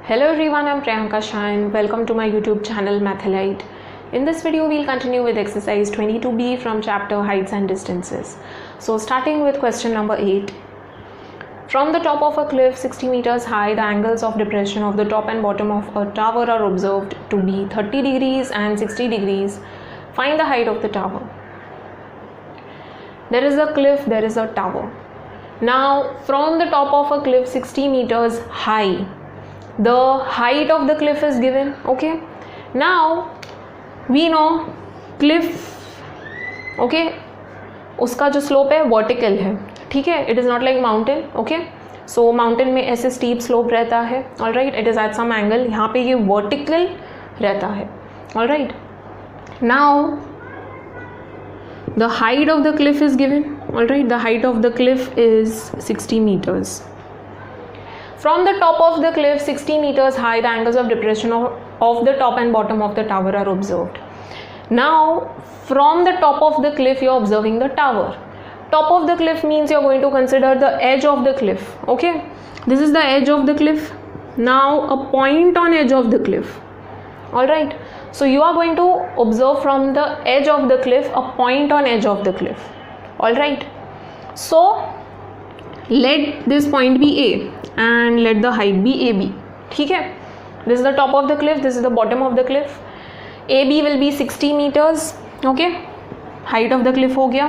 Hello everyone, I'm Priyanka Shah and welcome to my YouTube channel Mathalite. In this video, we'll continue with exercise 22b from chapter Heights and Distances. So starting with question number 8. From the top of a cliff 60 meters high, the angles of depression of the top and bottom of a tower are observed to be 30 degrees and 60 degrees. Find the height of the tower. There is a cliff, there is a tower. Now from the top of a cliff 60 meters high, the height of the cliff is given. Okay, now we know cliff, okay, उसका जो slope है vertical है, ठीक है, it is not like mountain. Okay, so mountain में ऐसे steep slope रहता है, all right, it is at some angle. यहाँ पे ये vertical रहता है, all right. Now the height of the cliff is given, all right. The height of the cliff is 60 meters. From the top of the cliff 60 meters high, the angles of depression of the top and bottom of the tower are observed. Now from the top of the cliff you are observing the tower. Top of the cliff means you are going to consider the edge of the cliff. Okay, this is the edge of the cliff. Now a point on edge of the cliff, all right. So you are going to observe from the edge of the cliff a point on edge of the cliff, all right. So let this point be A and let the height be AB. ठीक है, this is the top of the cliff, this is the bottom of the cliff. AB will be 60 meters. Okay, height of the cliff हो गया.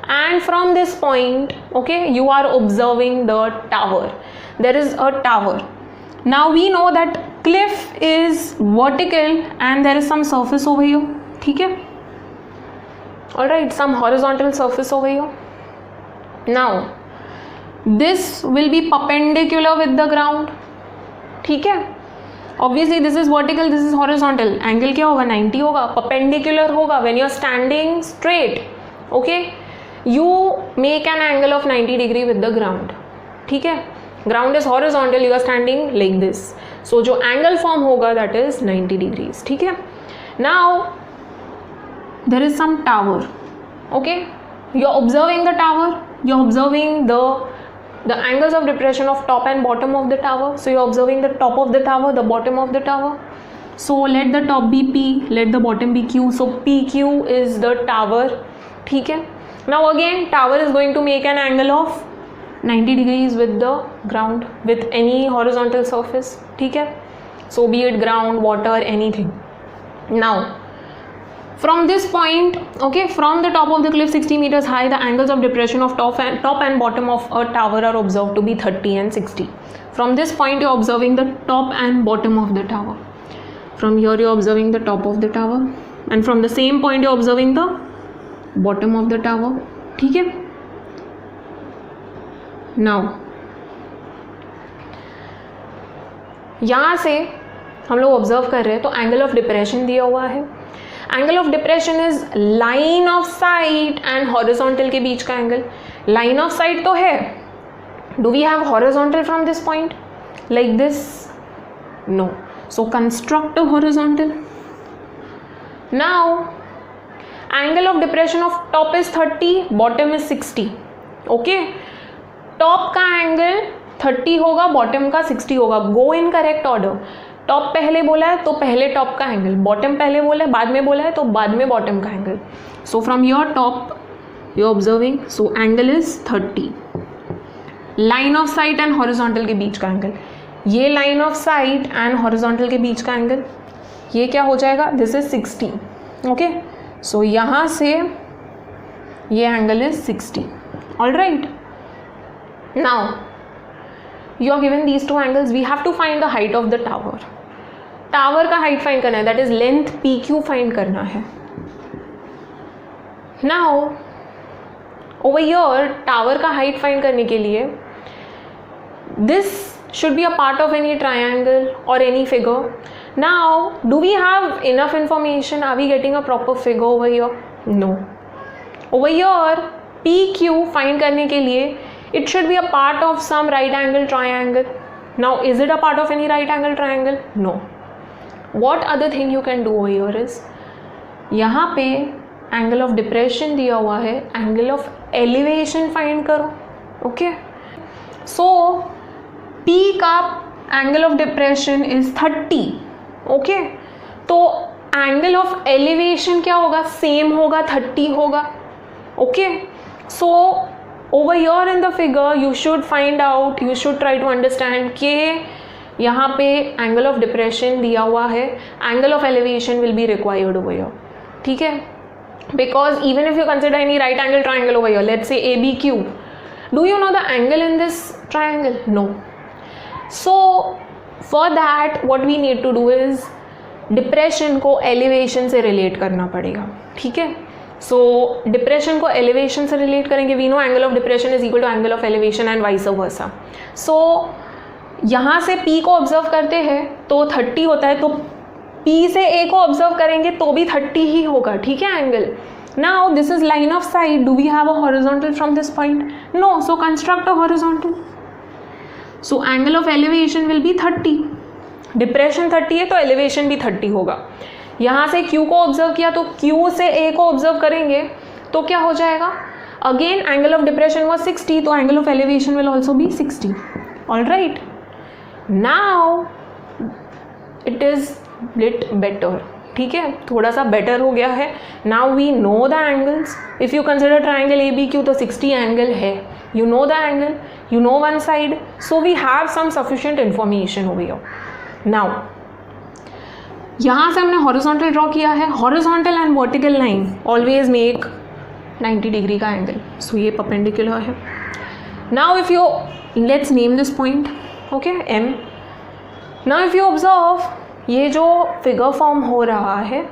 And from this point, okay, you are observing the tower. There is a tower. Now we know that cliff is vertical and there is some surface over here. ठीक है, all right, some horizontal surface over here. Now this will be perpendicular with the ground. ठीक है, obviously this is vertical, this is horizontal. Angle क्या होगा? 90 होगा. Perpendicular होगा when you are standing straight. Okay, you make an angle of 90 degree with the ground. ठीक है, ground is horizontal, you are standing like this. So जो angle form होगा that is 90 degrees. ठीक है. Now there is some tower. Okay, you are observing the tower. You are observing the angles of depression of top and bottom of the tower. So you are observing the top of the tower, the bottom of the tower. So let the top be P, let the bottom be Q. So PQ is the tower. ठीक है. Now again tower is going to make an angle of 90 degrees with the ground, with any horizontal surface. ठीक है. So be it ground, water, anything. Now from this point, okay, from the top of the cliff 60 meters high, the angles of depression of top and bottom of a tower are observed to be 30 and 60. From this point you are observing the top and bottom of the tower. From here you are observing the top of the tower, and from the same point you are observing the bottom of the tower. ठीक है. Now यहाँ से हम लोग observe कर रहे हैं तो एंगल ऑफ डिप्रेशन दिया हुआ है. Angle of depression is line of sight and horizontal के बीच का एंगल. लाइन ऑफ साइट तो है. Do we have horizontal from this point like this? No. So construct horizontal. Now angle of depression of top is 30, bottom is 60. Okay, top का angle 30 होगा, bottom का 60 होगा. Go in correct order. Top पहले बोला है तो पहले top का एंगल, बॉटम पहले बोला है बाद में बोला है तो बाद में बॉटम का angle. So from your top you observing, so angle is 30. Line of sight and horizontal के बीच का एंगल, ये line of sight and horizontal के बीच का एंगल, ये क्या हो जाएगा? This is 60. ओके, सो यहाँ से ये angle is 60. All right. Now you are given these two angles. We have to find the height of the tower. Tower का हाइट फाइंड करना है, that is length PQ find करना है. Now over here tower का height find करने के लिए this should be a part of any triangle और any figure. Now do we have enough information? Are we getting a proper figure over here? No. Over here PQ find करने के लिए it should be a part of some right angle triangle. Now is it a part of any right angle triangle? No. What other thing you can do over here is, यहाँ पे angle of depression दिया हुआ है, angle of elevation find करो. Okay, so P का angle of depression is 30. Okay, तो angle of elevation क्या होगा, सेम होगा, 30 होगा. Okay, so over here in the figure you should find out, you should try to understand कि यहाँ पे एंगल ऑफ डिप्रेशन दिया हुआ है, angle of elevation will be required over here. ठीक है, because even if you consider any right angle triangle over here, let's say ABQ, do you know the angle in this triangle? No. So for that what we need to do is depression को elevation से relate करना पड़ेगा. ठीक है, so depression को elevation से relate करेंगे. We know angle of depression is equal to angle of elevation and vice versa. So यहाँ से P को observe करते हैं तो 30 होता है, तो P से A को ऑब्जर्व करेंगे तो भी 30 ही होगा. ठीक है, angle. Now this is line of sight. Do we have a horizontal from this point? No. So construct a horizontal. So angle of elevation will be 30. Depression 30 है तो एलिवेशन भी 30 होगा. यहाँ से Q को ऑब्जर्व किया तो Q से A को ऑब्जर्व करेंगे तो क्या हो जाएगा, again angle of depression was 60, तो angle of elevation will also be 60. All right, now it is little better. ठीक है, थोड़ा सा बेटर हो गया है. Now we know the angles. If you consider triangle ABQ तो 60 एंगल है. You know the angle, you know one side, so we have some sufficient information हो गया. नाउ यहाँ से हमने हॉरिजॉन्टल ड्रॉ किया है. Horizontal and vertical line always make 90 degree का एंगल. सो ये परपेंडिकुलर है. Now if you let's name this point, okay, M. Now if you observe, ये जो फिगर फॉर्म हो रहा है,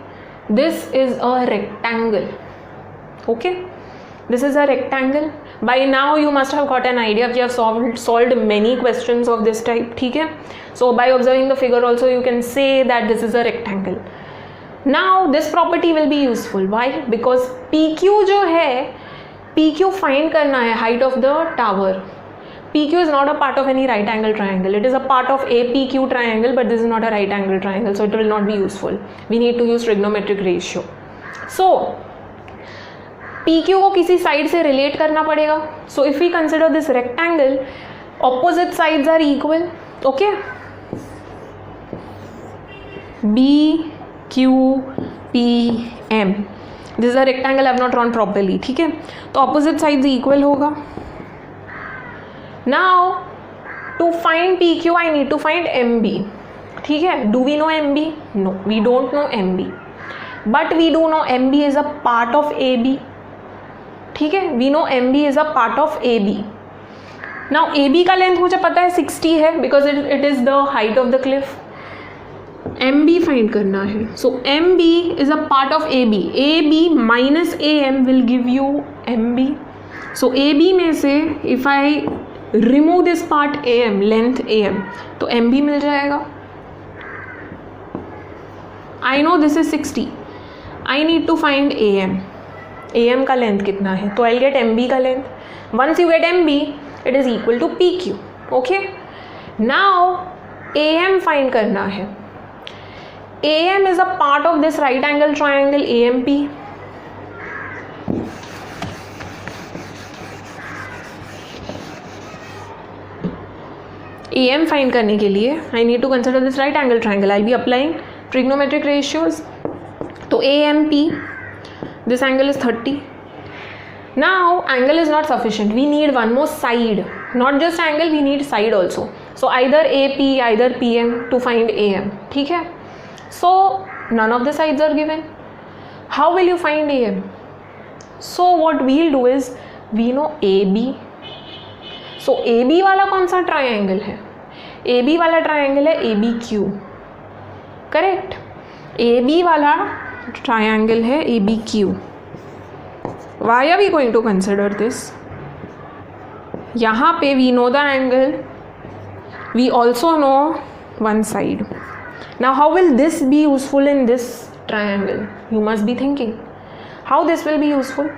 this is a rectangle. Okay, this is a rectangle. By now you must have got an idea. You have solved many questions of this type. ठीक है, सो by observing the figure also you can say that this is a rectangle. Now this property will be useful. Why? Because PQ जो है, PQ find करना है, height of the tower. PQ is not a part of any right angle triangle. It is a part of APQ triangle, but this is not a right angle triangle, so it will not be useful. We need to use trigonometric ratio. So PQ को किसी side से relate करना पड़ेगा. So if we consider this rectangle, opposite sides are equal. Okay, BQPM. This is a rectangle I have not drawn properly. ठीक है, तो opposite sides equal होगा. Now to find PQ I need to find MB. ठीक है, do we know MB? No, we don't know MB, but we do know MB is a part of AB. ठीक है, we know MB is a part of AB. Now AB का length मुझे पता है 60 है, because it is the height of the cliff. MB find करना है. So MB is a part of AB. AB minus AM will give you MB. So AB में से if I remove this part AM, length AM, तो MB मिल जाएगा. I know this is 60. I need to find AM. AM का length कितना है, तो I'll get MB का length. Once you get MB, it is equal to PQ. Okay? Now AM find करना है. AM is a part of this right angle triangle AMP. AM find करने के लिए I need to consider this right angle triangle. I be applying trigonometric ratios. तो AMP, this angle is 30. Now angle is not sufficient. We need one more side. Not just angle, we need side also. So either AP, either PM to find AM. ठीक है, so none of the sides are given. How will you find AM? So what will do is, we know AB. So AB वाला कौन सा triangle है? AB वाला triangle है ABQ. Correct, AB वाला triangle है ABQ. Why are we going to consider this? यहाँ पे we know the angle, we also know one side. Now how will this be useful in this triangle? You must be thinking how this will be useful.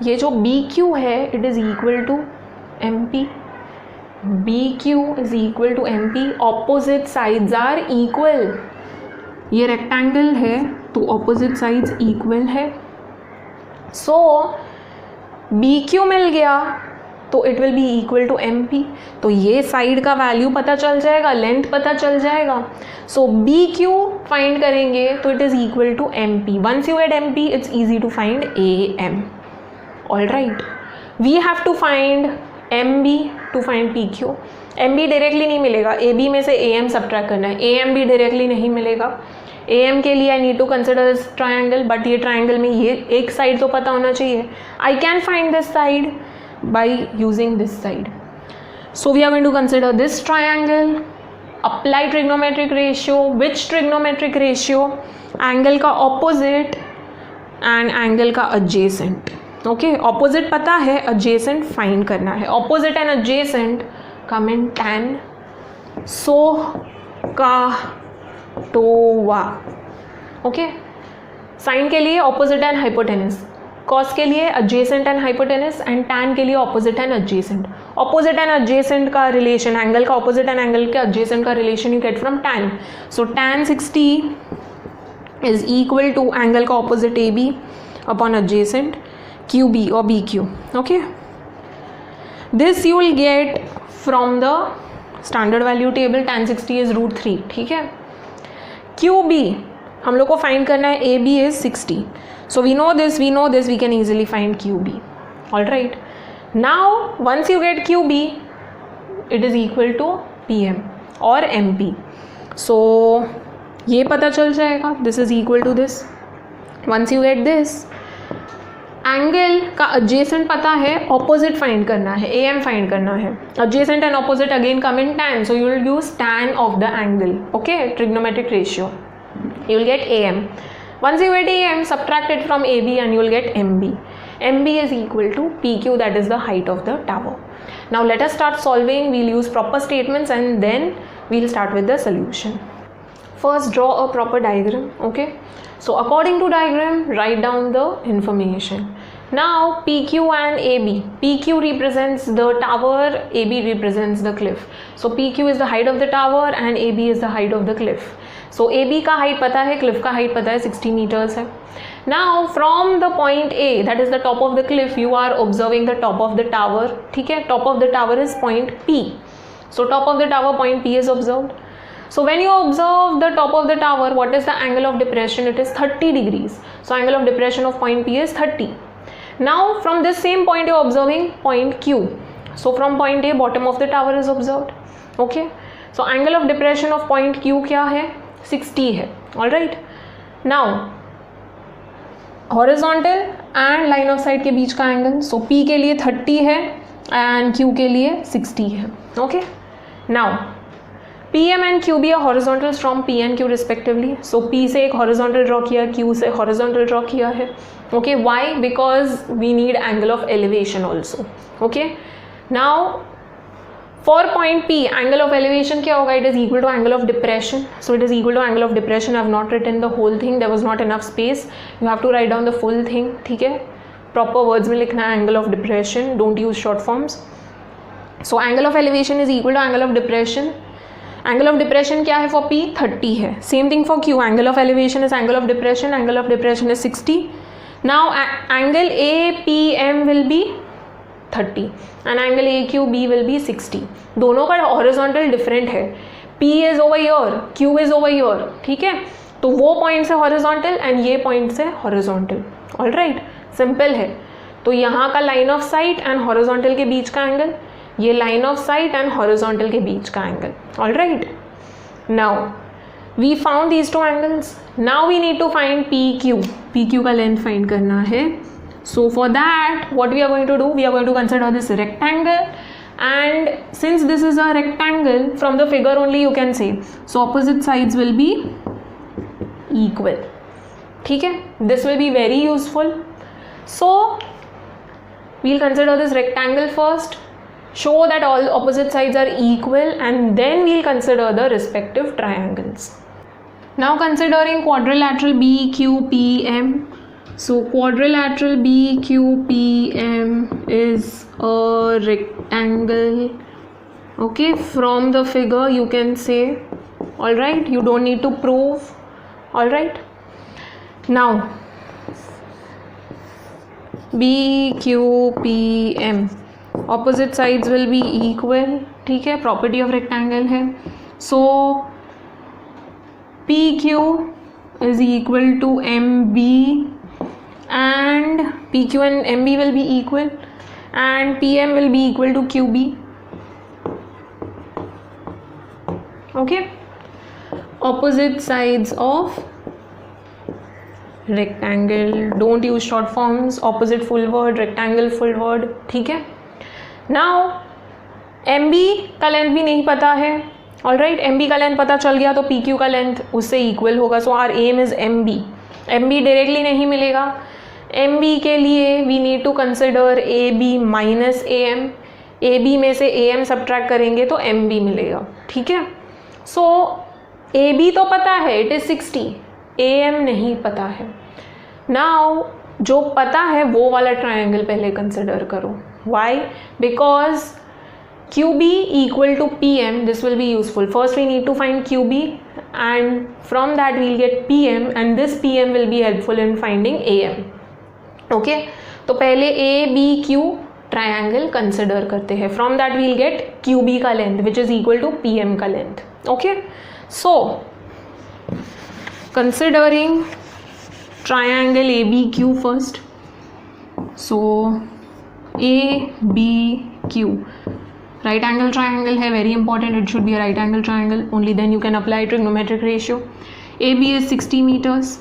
ये जो BQ है, it is equal to MP. BQ is equal to MP. Opposite sides are equal. ये rectangle है तो opposite sides equal है. सो BQ मिल गया तो it will be equal to M P. तो ये साइड का वैल्यू पता चल जाएगा, लेंथ पता चल जाएगा. सो बी क्यू फाइंड करेंगे तो it is equal to M P. Once you get M P it's easy to find A M. All right, we have to find M B to find P Q. M B directly नहीं मिलेगा, A B में से A M subtract करना है. A M भी directly नहीं मिलेगा. ए M के लिए I need to consider this triangle, but ये ट्राइंगल में ये एक साइड तो पता होना चाहिए. I can find this side by using this side. So we are going to consider this triangle. Apply trigonometric ratio. Which trigonometric ratio? Angle का opposite and angle का एडजेसेंट. ओके, ऑपोजिट पता है, adjacent find करना है. Opposite and adjacent come in tan SOH CAH TOA. Okay, sign के लिए opposite and hypotenuse, cos के लिए adjacent and hypotenuse, and tan के लिए opposite and adjacent. Opposite and adjacent का रिलेशन, एंगल का ऑपोजिट एंड एंगल के adjacent का relation you get from tan. So tan 60 is equal to angle का opposite A B upon adjacent Q B और B Q. Okay, this you will get from the standard value table. Tan 60 is √3. ठीक है. Q B हम लोग को find करना है. A B is 60. So we know this, we can easily find Q B. All right, now once you get Q B it is equal to P M और M P. So ये पता चल जाएगा, this is equal to this. Once you get this, angle का adjacent पता है, opposite find करना है, ए एम फाइंड करना है. Adjacent and opposite again come in tan, so you will use tan of the angle. Okay, trigonometric ratio, you will get AM. Once you get AM, subtract it from AB and you will get MB. MB is equal to PQ, that is the height of the tower. Now let us start solving. We'll use proper statements and then we'll start with the solution. First, draw a proper diagram. Okay, so according to diagram, write down the information. Now PQ and AB. PQ represents the tower, AB represents the cliff. So PQ is the height of the tower and AB is the height of the cliff. So AB का height पता है, cliff का height पता है, 60 meters है. Now from the point A, that is the top of the cliff, you are observing the top of the tower. ठीक है, top of the tower is point P. So top of the tower point P is observed. So when you observe the top of the tower, what is the angle of depression? It is 30 degrees. So angle of depression of point P is 30. Now from this same point you are observing point Q. So from point A, bottom of the tower is observed. Okay. So angle of depression of point Q क्या है? 60 है. All right, now horizontal and line of site के बीच का angle. सो P के लिए 30 है and Q के लिए 60 है. Okay, now PM and QB are horizontals from P and Q respectively. So P से एक हॉरिजॉन्टल ड्रॉ किया, Q से हॉरिजॉन्टल ड्रॉ किया है. Okay, why? Because we need angle of elevation also. Okay, now for point P, angle of elevation क्या होगा? It is equal to angle of depression. So it is equal to angle of depression. I have not written the whole thing. There was not enough space. You have to write down the full thing. ठीक है? Proper words में लिखना है angle of depression. Don't use short forms. So angle of elevation is equal to angle of depression. Angle of depression क्या है for P? 30 है. Same thing for Q. Angle of elevation is angle of depression. Angle of depression is 60. Now angle APM will be 30 and angle AQB will be 60. दोनों का horizontal different है. P is over here, Q is over here. ठीक है, तो वो point से horizontal and ये point से हॉरिजॉन्टल. ऑल राइट, सिंपल है. तो यहाँ का line of sight and horizontal के बीच का एंगल, ये line of sight and horizontal के बीच का angle. All right, now we found these two angles. Now we need to find PQ. PQ का लेंथ फाइंड करना है. So for that, what we are going to do? We are going to consider this rectangle, and since this is a rectangle, from the figure only you can say, so opposite sides will be equal. ठीक है, this will be very useful. So we'll consider this rectangle first, show that all opposite sides are equal, and then we'll consider the respective triangles. Now considering quadrilateral BQPM. So quadrilateral BQPM is a rectangle. Okay, from the figure you can say. All right, you don't need to prove. All right, now BQPM opposite sides will be equal, ठीक है, property of rectangle है. So PQ is equal to MB and PQ and MB will be equal and PM will be equal to QB. Okay, opposite sides of rectangle, don't use short forms, opposite full word, rectangle full word, ठीक है. Now MB का length भी नहीं पता है. Alright, MB का length पता चल गया तो PQ का लेंथ उससे इक्वल होगा. So R M is MB. MB directly नहीं मिलेगा. MB के लिए we need to consider AB minus AM. AB में से AM सब्ट्रैक्ट करेंगे तो MB मिलेगा, ठीक है. सो AB तो पता है, इट इज़ 60. AM नहीं पता है. नाउ जो पता है वो वाला ट्रायंगल पहले कंसिडर करो. Why? Because QB equal to PM, this will be useful. First we need to find QB and from that we'll get PM and this PM will be helpful in finding AM. Okay, तो पहले ABQ triangle consider करते हैं. From that we'll get QB का length which is equal to PM का length. Okay, so considering triangle ABQ first. So ABQ right angle triangle है, very important, it should be a right angle triangle, only then you can apply trigonometric ratio. AB is 60 meters.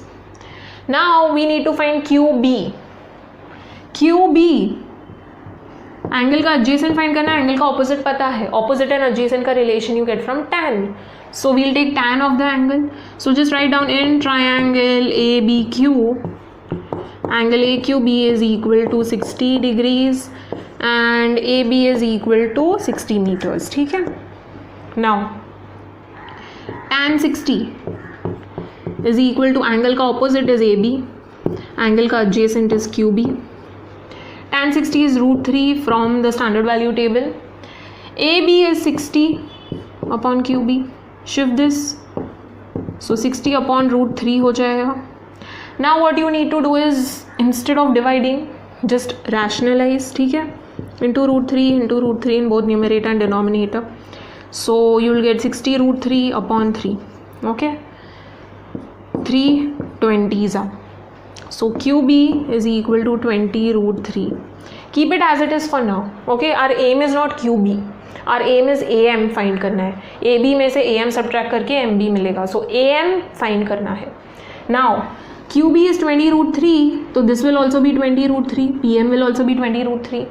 Now we need to find QB. QB angle का adjacent find करना है, angle का opposite पता है. Opposite and adjacent का relation you get from tan. So we'll take tan of the angle. So just write down in triangle ABQ, angle AQB is equal to 60 degrees and AB is equal to 60 meters. ठीक है. Now tan 60 is equal to angle का opposite is AB, angle का adjacent is QB. Tan 60 is √3 from the standard value table. AB is 60 upon QB. Shift this, so 60 upon √3 हो जाएगा. Now what you need to do is instead of dividing just rationalize, ठीक है, into √3 in both numerator and denominator. So you will get 60 √3 upon 3. Okay, 3 20s are. So QB is equal to 20 √3. Keep it as it is for now. Okay, our aim is not QB, our aim is AM find करना है. AB में से AM subtract करके MB मिलेगा. So AM find करना है. Now QB is 20 √3, so this will also be 20 √3. PM will also be 20 √3.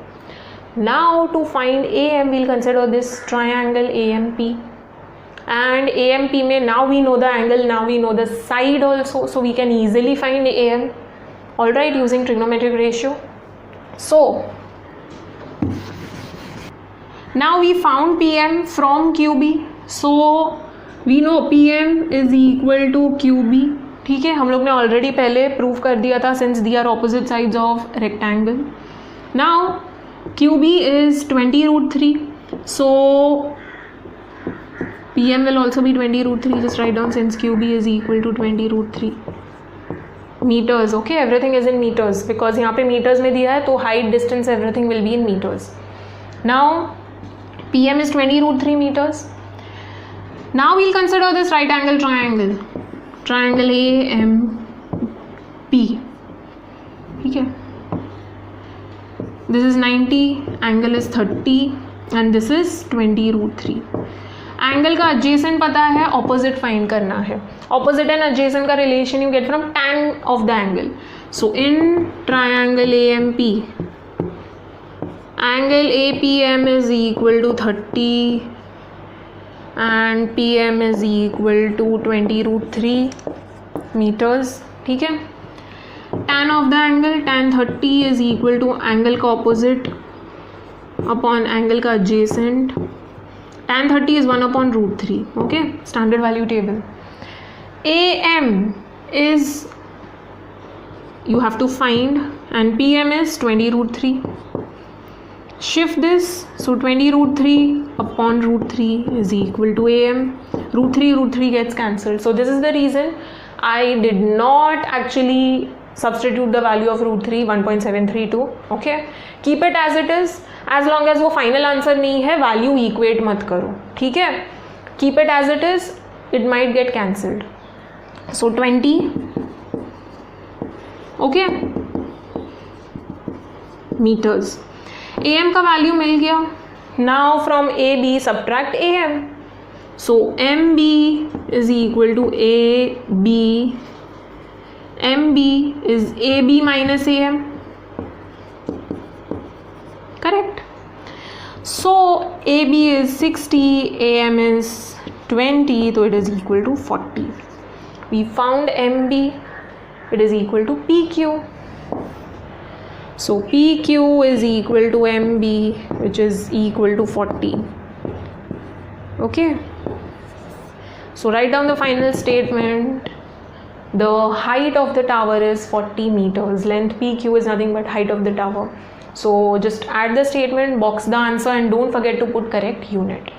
Now to find AM we'll consider this triangle AMP. And AMP में now we know the angle, now we know the side also, so we can easily find AM. Alright, using trigonometric ratio. So now we found PM from QB, so we know PM is equal to QB. ठीक है, हम लोग ने already पहले prove कर दिया था since they are opposite sides of rectangle. Now QB is 20 √3, so PM will also be 20 √3. Just write down since QB is equal to 20 √3 meters. Okay, everything is in meters because यहाँ पे meters में दिया है तो height, distance, everything will be in meters. Now PM is 20 √3 meters. Now we'll consider this right angle triangle, triangle AMP. ठीक है, this is 90, angle is 30 and this is 20 √3. Angle का adjacent पता है, opposite फाइंड करना है. opposite and adjacent का relation you get from tan of the angle. So in triangle AMP, angle APM is equal to 30 and PM is equal to 20 √3 meters. ठीक है, tan of the angle, tan 30 is equal to angle का opposite upon angle का adjacent. tan 30 is 1 upon √3. Okay, standard value table. AM is you have to find and PM is 20 √3. Shift this, so 20 √3 upon √3 is equal to AM. √3 gets cancelled. So this is the reason I did not actually substitute the value of root 3 1.732. okay, keep it as it is as long as वो final answer नहीं है, value equate मत करो, ठीक है, keep it as it is, it might get cancelled. So 20, okay, meters. AM का value मिल गया. Now from AB subtract AM. So MB is equal to AB. MB is AB minus AM. Correct. So AB is 60, AM is 20, so it is equal to 40. We found MB, it is equal to PQ. So PQ is equal to MB, which is equal to 40. Okay. So write down the final statement. The height of the tower is 40 meters. Length PQ is nothing but height of the tower. So just add the statement, box the answer, and don't forget to put correct unit.